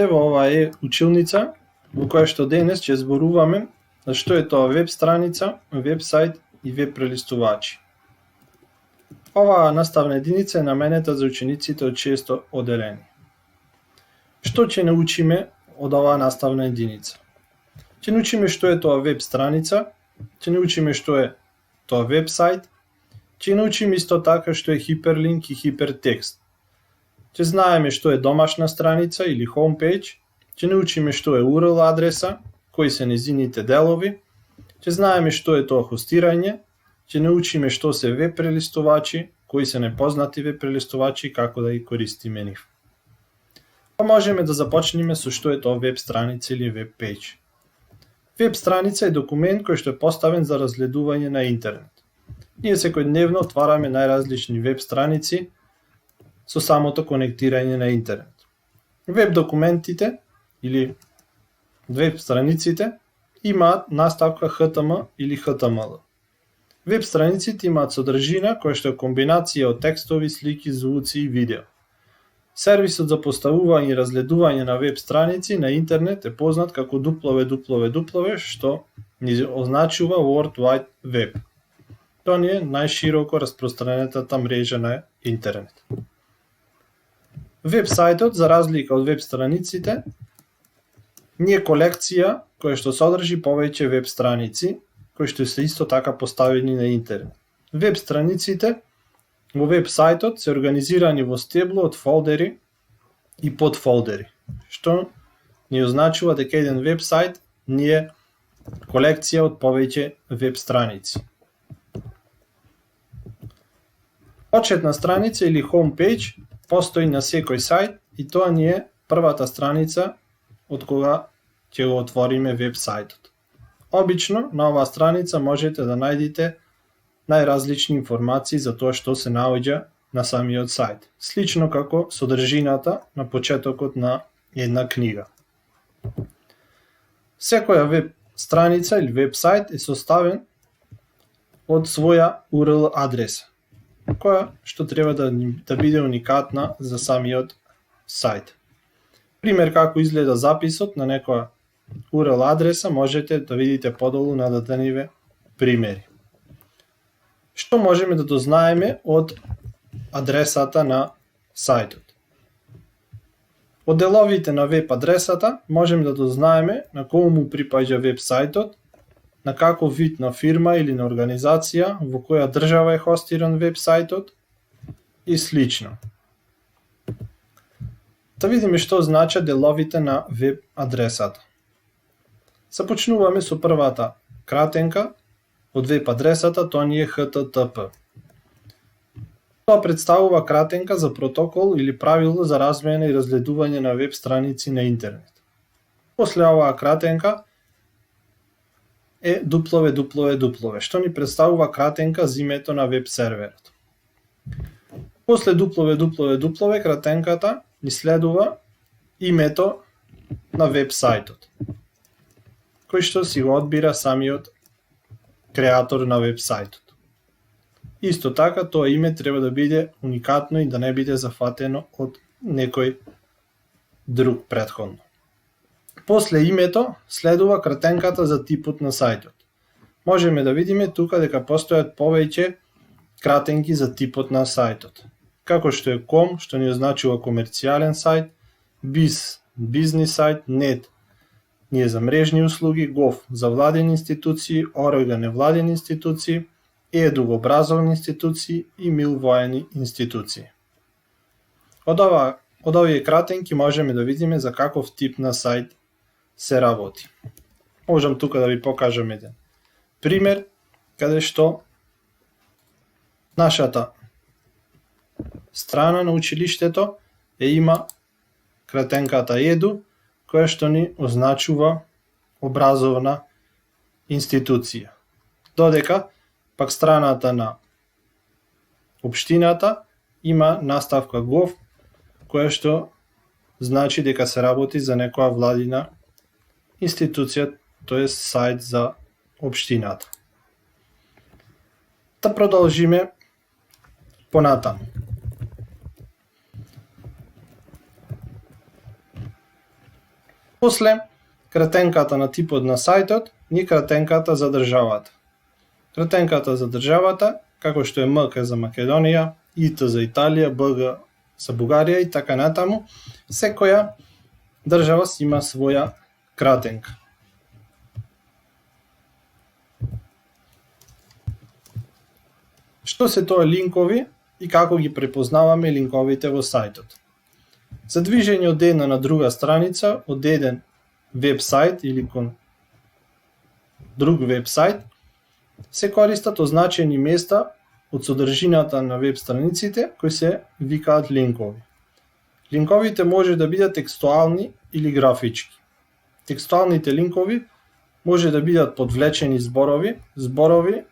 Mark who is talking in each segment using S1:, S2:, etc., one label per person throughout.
S1: Ево, ова е училница во која што денес ќе зборуваме за што е тоа веб страница, веб сајт и веб прелистувачи. Оваа наставна единица е наменета за учениците од 6 оделение. Што ќе научиме од оваа наставна единица? Ќе научиме што е тоа веб страница, ќе научиме што е тоа веб сајт, ќе научиме исто така што е хиперлинк и хипертекст. Ќе знаеме што е домашна страница или homepage, ќе научиме што е URL адреса, кои се незините делови, ќе знаеме што е тоа хостирање, ќе научиме што се веб прелистувачи, кои се непознати веб прелистувачи и како да ги користиме нив. Па можеме да започнеме со што е тоа веб страница или веб пејдж. Веб страница е документ кој што е поставен за разгледување на интернет. Ние секојдневно отвараме најразлични веб страници со самото конектирање на интернет. Веб документите или веб страниците имаат наставка HTML или HTML. Веб страниците имаат содржина која што е комбинација од текстови, слики, звуци и видео. Сервисот за поставување и разгледување на веб страници на интернет е познат како www, што ни означува World Wide Web. Тоа ни е најшироко распространетата мрежа на интернет. Веб сајтот, за разлика од веб страниците, не е колекција која што содржи повеќе веб страници, кои што се исто така поставени на интернет. Веб страниците во веб сајтот се организирани во стебло од фолдери и подфолдери, што ни означува дека еден веб сајт не е колекција од повеќе веб страници. Почетна страница или homepage постои на секој сајт и тоа ни е првата страница од кога ќе го отвориме веб сајтот. Обично на оваа страница можете да најдете најразлични информации за тоа што се наоѓа на самиот сајт, слично како содржината на почетокот на една книга. Секоја веб страница или веб сајт е составен од своја URL адреса, која што треба да биде уникатна за самиот сајт. Пример како изгледа записот на некоја URL адреса можете да видите подолу на дадениве примери. Што можеме да дознаеме од адресата на сајтот? Од деловите на веб адресата можеме да дознаеме на кому му припаѓа веб сајтот, на каков вид на фирма или на организација, во која држава е хостиран веб сајтот и слично. Да видиме што значат деловите на веб адресата. Започнуваме со првата кратенка од веб адресата, тоа ни е HTTP. Тоа представува кратенка за протокол или правило за размена и разгледување на веб страници на интернет. После оваа кратенка е www, што ни представува кратенка за името на веб серверот. После www кратенката ни следува името на веб сајтот, кој што си го одбира самиот креатор на веб сајтот. Исто така, тоа име треба да биде уникатно и да не биде зафатено од некој друг претходно. После името следува кратенката за типот на сајтот. Можеме да видиме тука дека постојат повеќе кратенки за типот на сајтот, како што е com, што ни означува комерцијален сајт, biz, бизнис сајт, net, ние за мрежни услуги, gov, за владени институции, org, невладени институции, edu, образовни институции и mil, воени институции. Од овие кратенки можеме да видиме за каков тип на сајт се работи. Можам тука да ви покажам еден пример, каде што нашата страна на училиштето има кратенката edu, која што ни означува образовна институција. Додека пак страната на општината има наставка gov, која што значи дека се работи за некоја владина институција, тоа е сајт за општината. Да продолжиме понатаму. После кратенката на типот на сајтот и кратенката за државата. Кратенката за државата, како што е МК за Македонија, ИТ за Италија, БГ за Бугарија и така натаму, секоја држава си има своја кратенка. Што се тоа линкови и како ги препознаваме линковите во сајтот? За движење од една на друга страница, од еден веб-сајт или кон друг веб-сајт, се користат означени места од содржината на веб страниците кои се викаат линкови. Линковите може да бидат текстуални или графички. Текстуалните линкови може да бидат подвлечени зборови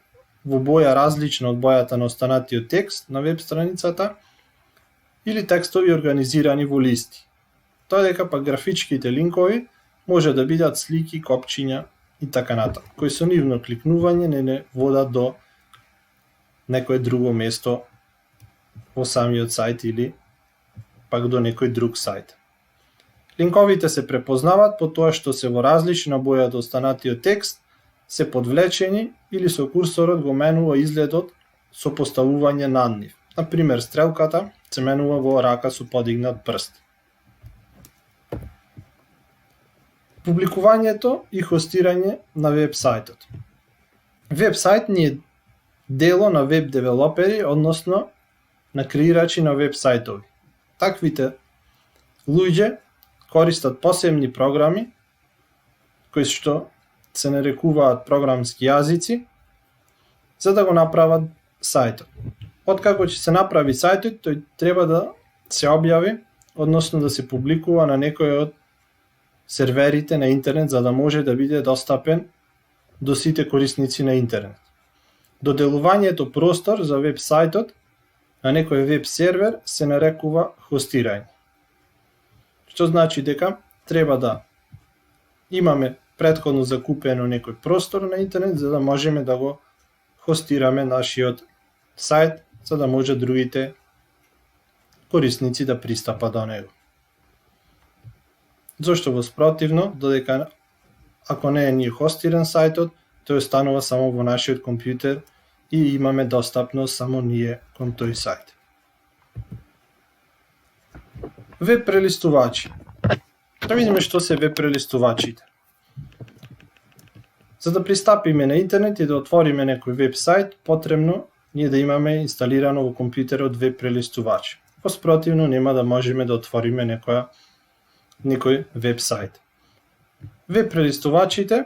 S1: во боја различна од бојата на останатиот текст на веб страницата или текстови организирани во листи. Тоа дека пак графичките линкови може да бидат слики, копчиња и така натаму, кои со нивно кликнување не водат до некое друго место во самиот сајт или пак до некој друг сајт. Линковите се препознават по тоа што се во различна боја од останатиот текст, се подвлечени или со курсорот го менува изгледот со поставување над нив. Например, стрелката се менува во рака со подигнат прст. Публикувањето и хостирање на веб-сајтот. Веб-сајт не е дело на веб-девелопери, односно на креирачи на веб-сајтови. Таквите луѓе користат посебни програми кои што се нарекуваат програмски јазици за да го направат сајтот. Откако ќе се направи сајтот, тој треба да се објави, односно да се публикува на некој од серверите на интернет за да може да биде достапен до сите корисници на интернет. Доделувањето простор за веб-сајтот на некој веб-сервер се нарекува хостирање. Што значи дека треба да имаме претходно закупено некој простор на интернет за да можеме да го хостираме нашиот сајт, за да може другите корисници да пристапат до него. Зошто во спротивно, додека ако не е ни хостиран сајтот, тој останува само во нашиот компјутер и имаме достапност само ние кон тој сајт. Веб прелистувачи. Да видиме што се веб прелистувачите. За да пристапиме на интернет и да отвориме некој веб сајт, потребно ние да имаме инсталирано во компјутерот веб прелистувач. Во спротивно нема да можеме да отвориме некој веб сајт. Веб прелистувачите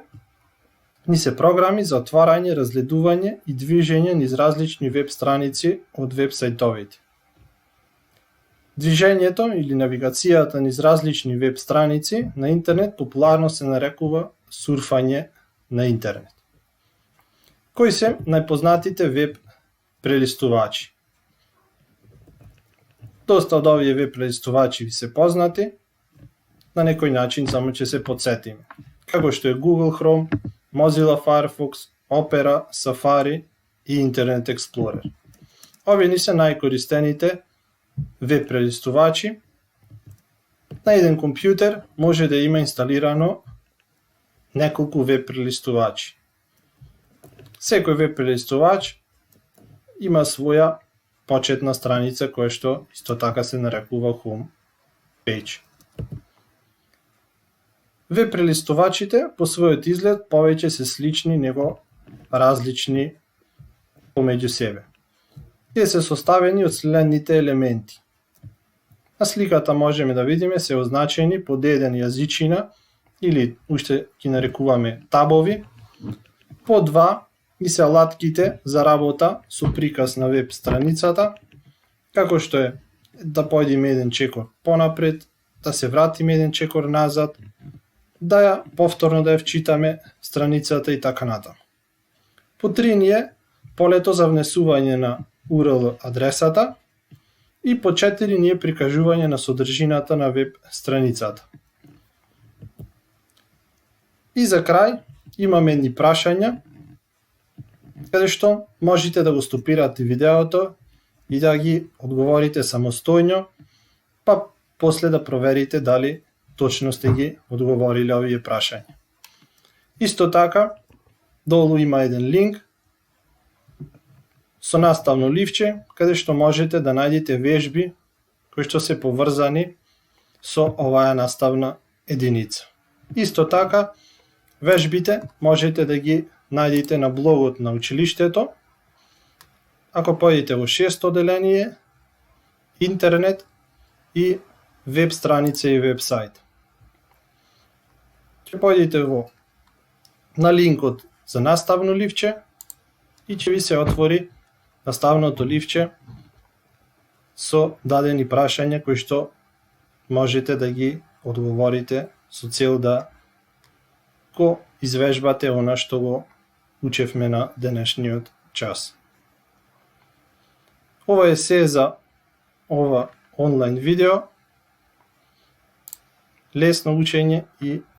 S1: ни се програми за отварање, разгледување и движење низ различни веб страници од веб сајтовите. Движењето или навигацијата низ различни веб страници на интернет популарно се нарекува сурфање на интернет. Кои се најпознатите веб прелистувачи? Доста од овие веб прелистувачи ви се познати, на некој начин само ќе се подсетиме. Како што е Google Chrome, Mozilla Firefox, Opera, Safari и Internet Explorer. Овие ни се најкористените веб прелистувачи. На еден компјутер може да има инсталирано неколку веб прелистувачи. Секој веб прелистувач има своја почетна страница која што исто така се нарекува home page. Веб прелистувачите по својот изглед повеќе се слични него различни помеѓу себе. Тие се составени од следните елементи. На сликата можеме да видиме се означени под еден јазичина или уште ги нарекуваме табови, по два и се алатките за работа со приказ на веб страницата, како што е да појдеме еден чекор понапред, да се вратиме еден чекор назад, да ја повторно да ја вчитаме страницата и така натаму. По три ни е полето за внесување на URL адресата и по 4 ни е прикажување на содржината на веб страницата. И за крај имаме едни прашања каде што можете да го стопирате видеото и да ги одговорите самостојно, па после да проверите дали точно сте ги одговориле овие прашања. Исто така, долу има еден линк со наставно ливче, каде што можете да најдете вежби кои што се поврзани со оваа наставна единица. Исто така, вежбите можете да ги најдете на блогот на училиштето. Ако појдете во 6 оделение, интернет и веб страница и веб сајт. Ќе појдете на линкот за наставно ливче и ќе ви се отвори наставното ливче со дадени прашања кои што можете да ги одговорите со цел да го извежбате она што го учевме на денешниот час. Ова е се за ова онлайн видео. Лесно учење и